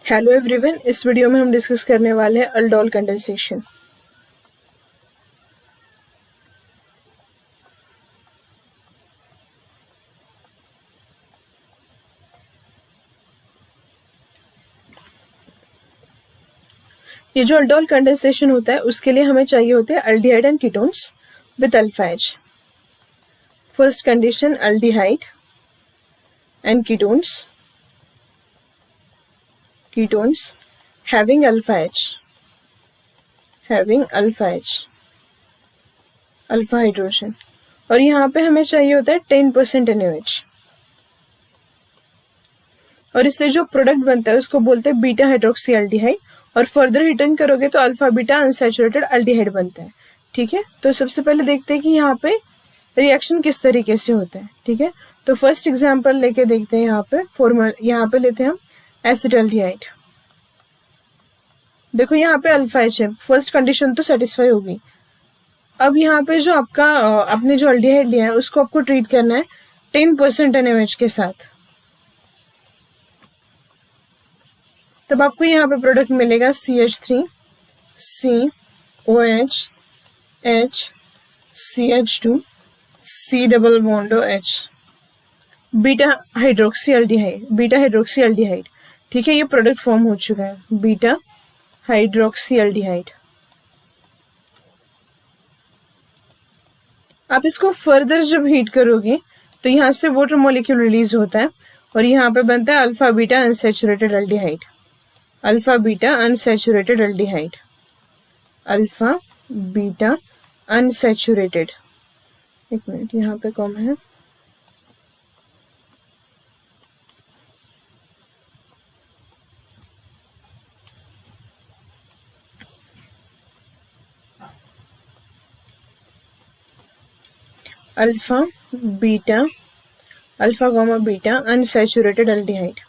Hello everyone, इस video में हम डिस्कस करने वाले हैं अल्डोल कंडेंसेशन। ये जो अल्डोल कंडेंसेशन होता है उसके लिए हमें चाहिए होते हैं aldehyde and ketones with alpha H. First condition aldehyde and ketones having alpha H, alpha hydrogen, और यहाँ पे हमें चाहिए होता है 10% NaOH, और इससे जो प्रोडक्ट बनता है उसको बोलते हैं बीटा हाइड्रोक्सी एल्डिहाइड, और फर्दर हीटिंग करोगे तो अल्फा बीटा अनसैचुरेटेड एल्डिहाइड बनता है। ठीक है, तो सबसे पहले देखते हैं कि यहाँ पे रिएक्शन किस तरीके से होता है। ठीक है, तो फर्स्ट एग्जांपल लेके देखते हैं। यहाँ पे लेते हैं हम एसिटाल्डिहाइड। देखो यहाँ पे अल्फा एच है, फर्स्ट कंडीशन तो सेटिस्फाई होगी। अब यहाँ पे जो आपने जो एल्डिहाइड लिया है उसको आपको ट्रीट करना है 10% NaOH के साथ। तब आपको यहाँ पे प्रोडक्ट मिलेगा CH3 COH H CH2 C double bond OH, beta hydroxy aldehyde. ठीक है, ये प्रोडक्ट फॉर्म हो चुका है, बीटा हाइड्रोक्सी एल्डिहाइड। आप इसको फर्दर जब हीट करोगे तो यहाँ से वाटर मॉलिक्यूल रिलीज होता है और यहाँ पे बनता है alpha beta unsaturated aldehyde. Alpha beta unsaturated, एक मिनट यहाँ पे कम है, अल्फा बीटा अनसैचुरेटेड एल्डिहाइड।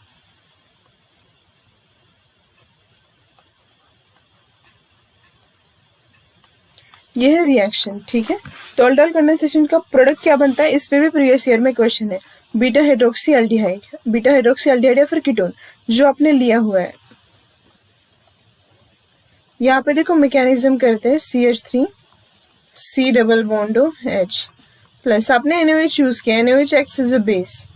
ये है रिएक्शन। ठीक है, तो अल्डोल कंडेंसेशन का प्रोडक्ट क्या बनता है, इस पे भी प्रीवियस ईयर में क्वेश्चन है। बीटा हाइड्रोक्सी एल्डिहाइड या फिर कीटोन जो आपने लिया हुआ है। यहाँ पे देखो मैकेनिज्म करते हैं, CH3 C double bond OH plus, आपने NaOH यूज किया, NaOH acts as a base,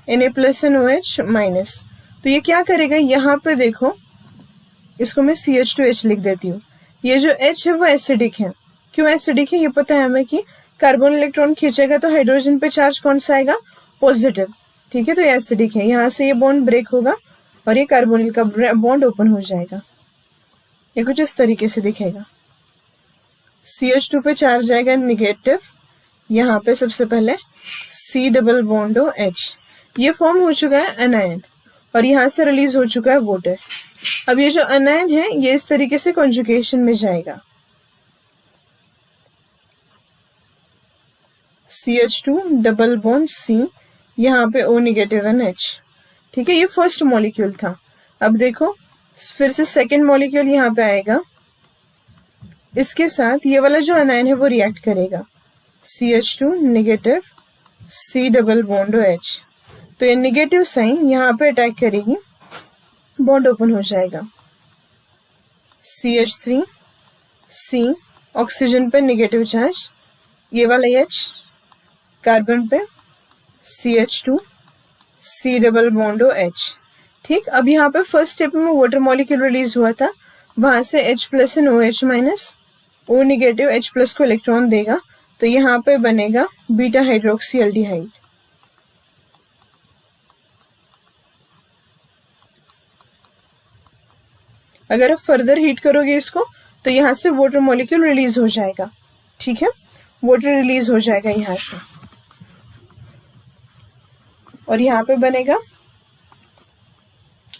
Na plus NaOH minus. तो ये क्या करेगा, यहाँ पे देखो, इसको मैं CH2H लिख देती हूँ। ये जो H है वो एसिडिक है। क्यों एसिडिक है, ये पता है हमें कि कार्बन इलेक्ट्रॉन खींचेगा तो हाइड्रोजन पे चार्ज कौन सा आएगा, पॉजिटिव। ठीक है, तो ये एसिडिक है, यहाँ से ये बॉन्ड ब्रेक होगा और ये कार्बोनिल का बॉन्ड ओपन हो जाएगा। ये कुछ इस तरीके से दिखेगा। CH2 पे चार्ज आएगा निगेटिव, यहाँ पे सबसे पहले C डबल बॉन्ड OH, ये फॉर्म हो चुका है अनायन और यहाँ से रिलीज हो चुका है वाटर। अब ये जो अनायन है ये इस तरीके से कॉन्जुगेशन में जाएगा, CH2 डबल बॉन्ड C, यहाँ पे O नेगेटिव NH। ठीक है, ये फर्स्ट मॉलिक्यूल था। अब देखो फिर से सेकेंड मॉलिक्यूल यहाँ पे आएगा, इसके साथ ये वाला जो अनायन है वो रिएक्ट करेगा, CH2 negative C double bond OH। तो ये नेगेटिव साइन यहाँ पे अटैक करेगी, बॉन्ड ओपन हो जाएगा, CH3 C, ऑक्सीजन पे नेगेटिव चार्ज, ये वाला H कार्बन पे CH2 C double bond OH। ठीक, अब यहाँ पे फर्स्ट स्टेप में वाटर मॉलिक्यूल रिलीज हुआ था, वहां से H plus and OH minus, O negative H plus को इलेक्ट्रॉन देगा, तो यहाँ पे बनेगा बीटा हाइड्रोक्सी एल्डिहाइड। अगर आप फर्दर हीट करोगे इसको तो यहाँ से वाटर मॉलिक्यूल रिलीज हो जाएगा। ठीक है, वाटर रिलीज हो जाएगा यहाँ से और यहाँ पे बनेगा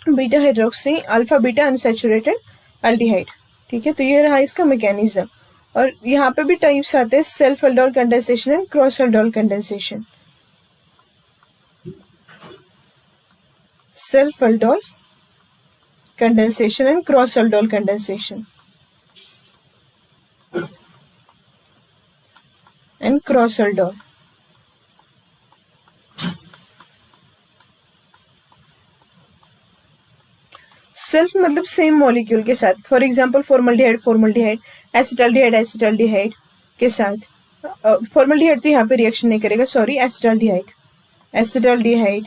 beta hydroxy alpha beta unsaturated aldehyde. ठीक है, तो ये रहा इसका मैकेनिज्म। और यहाँ पे भी टाइप्स आते हैं, self aldol condensation and cross aldol condensation. Self aldol condensation and cross aldol condensation and cross aldol. Self मतलब सेम मॉलिक्यूल के साथ, for example formaldehyde formaldehyde, acetaldehyde acetaldehyde के साथ। फॉर्मल्डिहाइड तो यहाँ पे रिएक्शन नहीं करेगा, सॉरी, एसिटाल्डिहाइड, एसिटाल्डिहाइड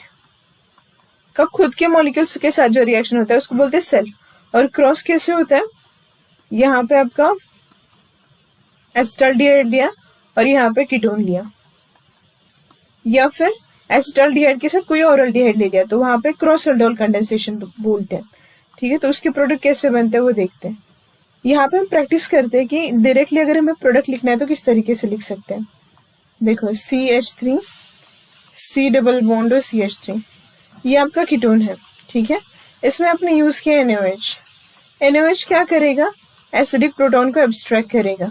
का खुद के मॉलिक्यूल्स के साथ जो रिएक्शन होता है उसको बोलते हैं सेल्फ। और क्रॉस कैसे होता है, यहाँ पे आपका एसिटाल्डिहाइड लिया और यहाँ पे कीटोन लिया, या फिर एसिटाल्डिहाइड के साथ कोई और एल्डिहाइड ले लिया, तो वहां पे क्रॉस एल्डोल कंडेंसेशन बोलते हैं। ठीक है, तो उसके प्रोडक्ट कैसे बनते हैं वो देखते हैं। यहाँ पे हम प्रैक्टिस करते हैं कि डायरेक्टली अगर हमें प्रोडक्ट लिखना है तो किस तरीके से लिख सकते हैं। देखो CH3 C डबल बॉन्ड और CH3, ये आपका कीटोन है। ठीक है, इसमें आपने यूज किया NaOH। NaOH क्या करेगा, एसिडिक प्रोटॉन को एब्स्ट्रैक्ट करेगा।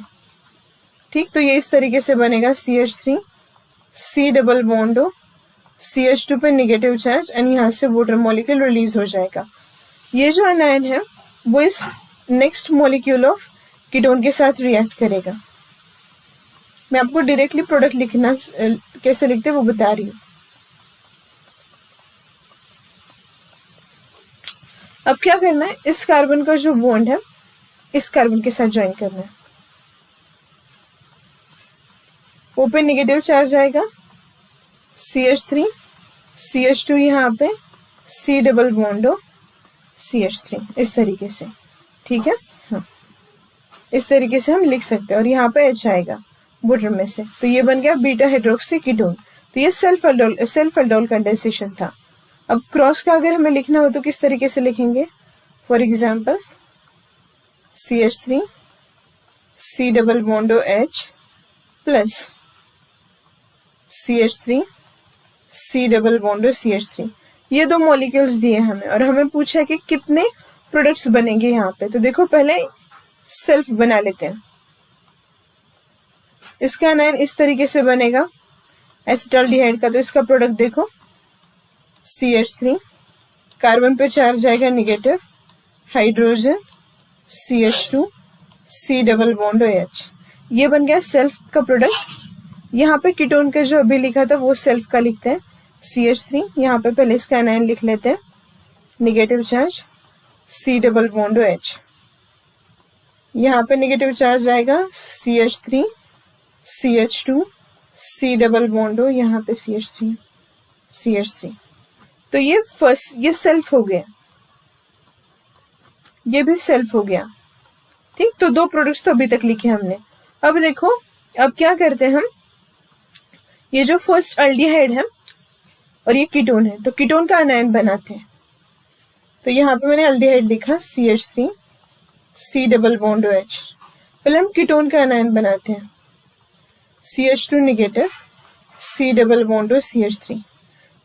ठीक, तो ये इस तरीके से बनेगा CH3 C डबल बॉन्ड हो, CH2 पे निगेटिव चार्ज एंड यहाँ से वाटर मॉलिक्यूल रिलीज हो जाएगा। ये जो एनायन है वो इस नेक्स्ट मॉलिक्यूल ऑफ कीटोन के साथ रिएक्ट करेगा। मैं आपको डायरेक्टली प्रोडक्ट लिखना कैसे लिखते हैं वो बता रही हूँ। अब क्या करना है, इस कार्बन का जो बॉन्ड है इस कार्बन के साथ ज्वाइन करना है। ओ पे निगेटिव चार्ज आएगा, CH3 CH2 यहाँ पे C डबल बॉन्ड हो CH3, इस तरीके से। ठीक है, हाँ, इस तरीके से हम लिख सकते हैं। और यहाँ पे H आएगा वाटर में से, तो ये बन गया बीटा हाइड्रोक्सी कीटोन। तो ये सेल्फ एल्डोल कंडेंसेशन था। अब क्रॉस का अगर हमें लिखना हो तो किस तरीके से लिखेंगे, for example CH3 C double bond हो H plus CH3 C double bond हो CH3। ये दो मॉलिक्यूल्स दिए हमें और हमें पूछा है कि कितने प्रोडक्ट्स बनेंगे यहाँ पे। तो देखो पहले सेल्फ बना लेते हैं। इसका एनायन इस तरीके से बनेगा एसिटाल्डिहाइड का, तो इसका प्रोडक्ट देखो CH3, कार्बन पे चार्ज आएगा negative, hydrogen CH2 C double bond H, ये बन गया सेल्फ का प्रोडक्ट। यहाँ पे कीटोन का जो अभी लिखा था वो सेल्फ का लिखते हैं CH3, यहाँ पे पहले इसका एनायन लिख लेते हैं, negative charge C double bond H, यहाँ पे निगेटिव चार्ज आएगा CH3 CH2 C double bond हो, यहाँ पे CH3। तो ये सेल्फ हो गया, ये भी सेल्फ हो गया। ठीक, तो दो प्रोडक्ट्स तो अभी तक लिखे हमने। अब देखो, अब क्या करते हैं हम, ये जो फर्स्ट एल्डिहाइड है और ये कीटोन है, तो कीटोन का एनायन बनाते हैं। तो यहाँ पे मैंने एल्डिहाइड लिखा CH3 C double bond H। पहले हम कीटोन का एनायन बनाते हैं, CH2 negative C double bond CH3।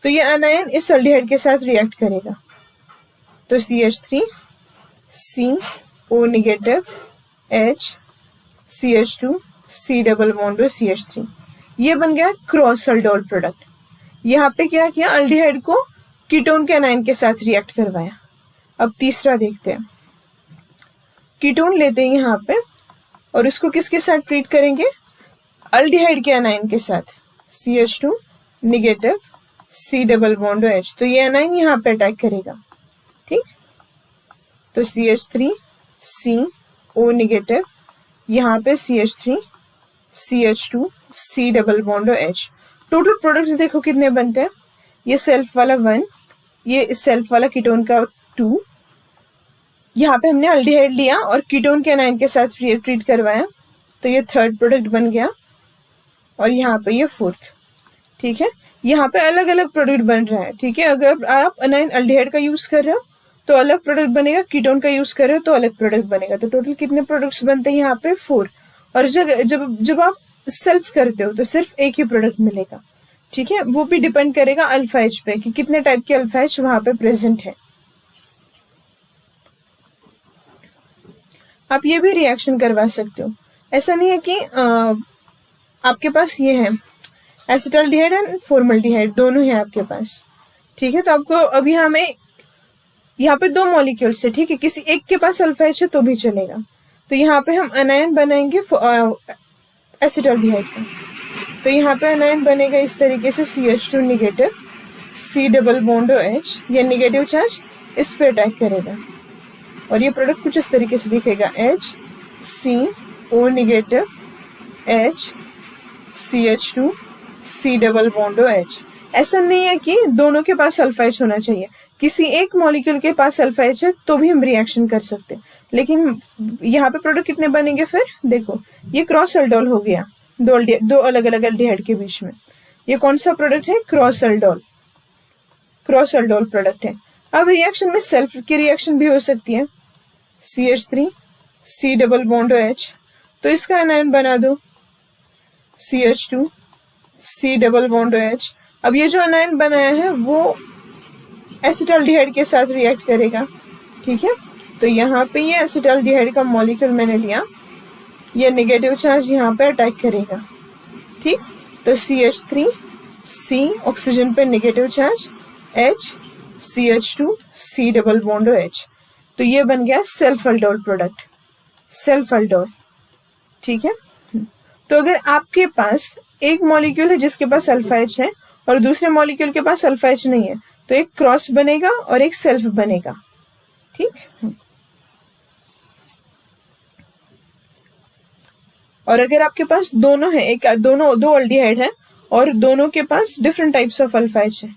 तो ये एनायन इस एल्डिहाइड के साथ रिएक्ट करेगा, तो CH3 C O negative H CH2 C double bond CH3, ये बन गया क्रॉस एल्डोल प्रोडक्ट। यहाँ पे क्या किया, एल्डिहाइड को कीटोन के एनायन के साथ रिएक्ट करवाया। अब तीसरा देखते हैं, कीटोन लेते हैं यहाँ पे और इसको किसके साथ ट्रीट करेंगे, एल्डिहाइड के एनायन के साथ, CH2 negative C double bond H, तो ये एनायन यहाँ पे अटैक करेगा। ठीक, तो CH3 C O निगेटिव, यहाँ पे CH3 CH2 C double bond H। Total products देखो कितने बनते हैं, ये सेल्फ वाला 1, ये सेल्फ वाला कीटोन का 2, यहाँ पे हमने एल्डिहाइड लिया और कीटोन के एनायन के साथ ट्रीट करवाया, तो ये थर्ड प्रोडक्ट बन गया, और यहाँ पे ये फोर्थ। ठीक है, यहाँ पे अलग अलग प्रोडक्ट बन रहा है। ठीक है, अगर आप एनायन एल्डिहाइड का यूज कर रहे हो तो अलग प्रोडक्ट बनेगा, कीटोन का यूज कर रहे हो तो अलग प्रोडक्ट बनेगा। तो टोटल कितने प्रोडक्ट्स बनते हैं यहाँ पे 4। और जब आप सेल्फ करते हो तो सिर्फ एक ही प्रोडक्ट मिलेगा। ठीक है, वो भी डिपेंड करेगा अल्फा एच पे कि कितने टाइप के अल्फा एच वहां पे प्रेजेंट है। आप ये भी रिएक्शन करवा सकते हो, ऐसा नहीं है कि आपके पास ये है एसिटाल्डिहाइड एंड फॉर्मल्डिहाइड दोनों है आपके पास। ठीक है, तो आपको अभी हमें यहाँ पे 2 मॉलिक्यूल्स है। ठीक है, किसी एक के पास अल्फा एच है तो भी चलेगा। तो यहाँ पे हम एनायन बनाएंगे एसिटाल्डिहाइड का, तो यहाँ पे एनायन बनेगा इस तरीके से CH2 negative C double bond H, ये निगेटिव चार्ज इस पे अटैक करेगा। और ये प्रोडक्ट कुछ इस तरीके से दिखेगा, H C O negative H CH2 C double bond H। ऐसा नहीं है कि दोनों के पास अल्फा H होना चाहिए, किसी एक मॉलिक्यूल के पास अल्फा H है तो भी हम रिएक्शन कर सकते हैं। लेकिन यहाँ पे प्रोडक्ट कितने बनेंगे फिर देखो, ये क्रॉस अल्डोल हो गया दो अलग अलग एल्डिहाइड के बीच में। ये कौन सा प्रोडक्ट है? क्रॉस अल्डोल प्रोडक्ट है। अब रिएक्शन में सेल्फ की रिएक्शन भी हो सकती है, CH3 C double bond H, तो इसका एनायन बना दो CH2 C double bond H। अब ये जो एनायन बनाया है वो एसिटाल्डिहाइड के साथ रिएक्ट करेगा, ठीक है। तो यहाँ पे ये एसिटाल्डिहाइड का मॉलिक्यूल मैंने लिया, ये नेगेटिव चार्ज यहाँ पे अटैक करेगा, ठीक। तो CH3 C ऑक्सीजन पे negative charge, H CH2 C double bond H, तो ये बन गया self aldol product, self aldol, ठीक है। तो अगर आपके पास एक मॉलिक्यूल है जिसके पास अल्फा H है और दूसरे मॉलिक्यूल के पास अल्फा H नहीं है, तो एक क्रॉस बनेगा और एक सेल्फ बनेगा, ठीक। और अगर आपके पास दोनों है, दो अल्डिहाइड है और दोनों के पास different types of alpha H है,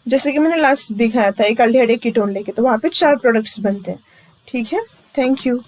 जैसे कि मैंने लास्ट दिखाया था एक अल्डिहाइड एक कीटोन लेके, तो वहां पे 4 प्रोडक्ट्स बनते हैं, ठीक है। Thank you.